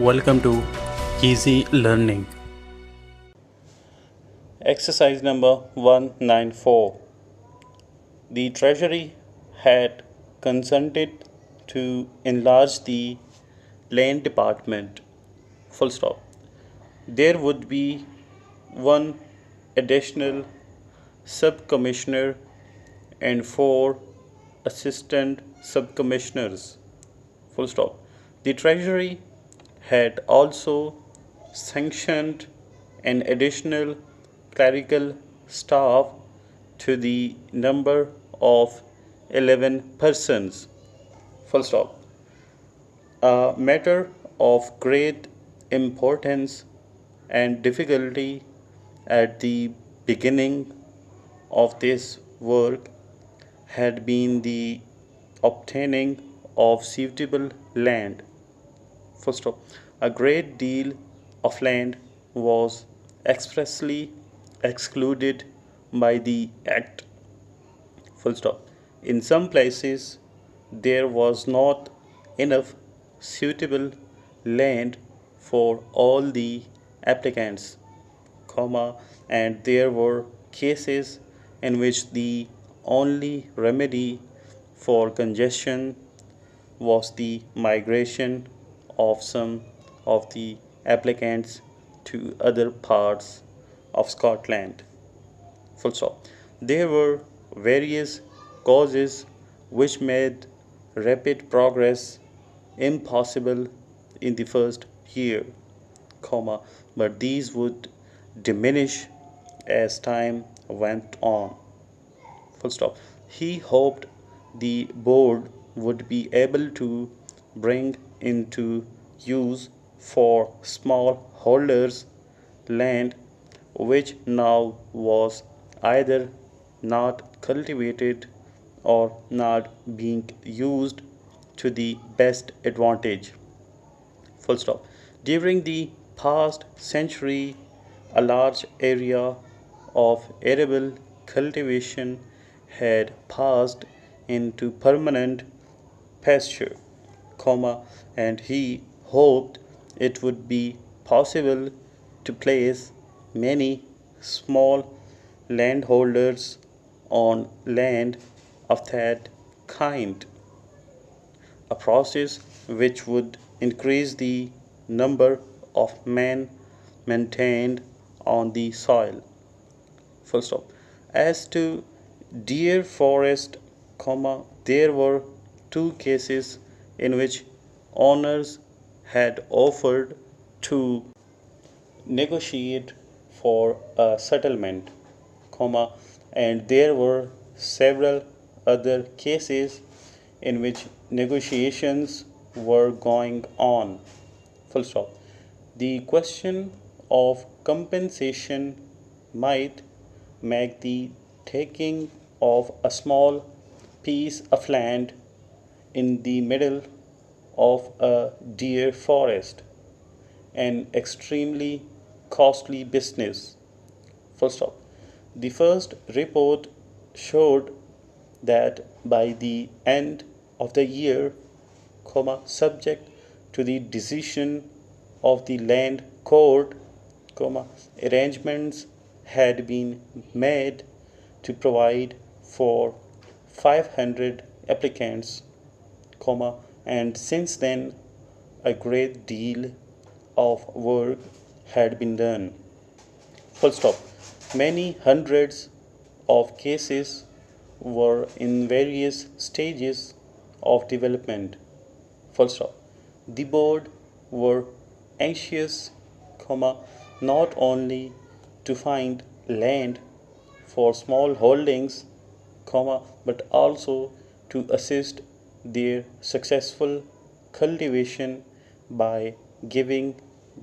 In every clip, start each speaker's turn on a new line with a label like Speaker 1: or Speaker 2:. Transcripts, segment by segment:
Speaker 1: Welcome to Easy Learning. Exercise number 194. The Treasury had consented to enlarge the land department. Full stop. There would be one additional sub-commissioner and four assistant sub-commissioners. Full stop. The Treasury had also sanctioned an additional clerical staff to the number of 11 persons. Full stop. A matter of great importance and difficulty at the beginning of this work had been the obtaining of suitable land. First of all, a great deal of land was expressly excluded by the Act. Full stop. In some places, there was not enough suitable land for all the applicants, and there were cases in which the only remedy for congestion was the migration of some of the applicants to other parts of Scotland. Full stop. There were various causes which made rapid progress impossible in the first year, but these would diminish as time went on. Full stop. He hoped the board would be able to bring into use for small holders land which now was either not cultivated or not being used to the best advantage. Full stop. During the past century, a large area of arable cultivation had passed into permanent pasture, and he hoped it would be possible to place many small landholders on land of that kind, a process which would increase the number of men maintained on the soil. Full stop. As to deer forest, there were two cases in which owners had offered to negotiate for a settlement, and there were several other cases in which negotiations were going on. Full stop. The question of compensation might make the taking of a small piece of land in the middle of a deer forest an extremely costly business. Full stop. The first report showed that by the end of the year, subject to the decision of the land court, arrangements had been made to provide for 500 applicants, and since then a great deal of work had been done. Full stop. Many hundreds of cases were in various stages of development. Full stop. The board were anxious, not only to find land for small holdings, but also to assist their successful cultivation by giving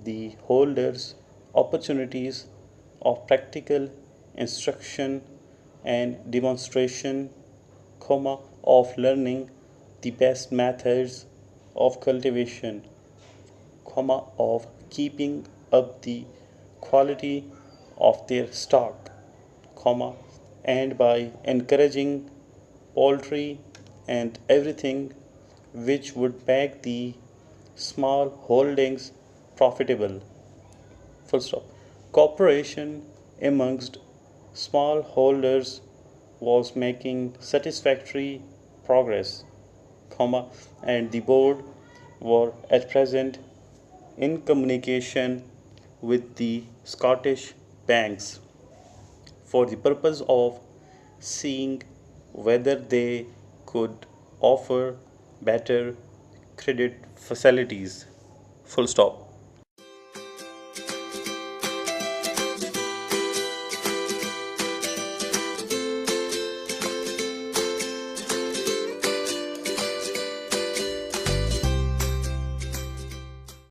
Speaker 1: the holders opportunities of practical instruction and demonstration, of learning the best methods of cultivation, of keeping up the quality of their stock, and by encouraging poultry and everything which would make the small holdings profitable. Full stop. Cooperation amongst smallholders was making satisfactory progress, comma, and the board were at present in communication with the Scottish banks for the purpose of seeing whether they could offer better credit facilities. Full stop.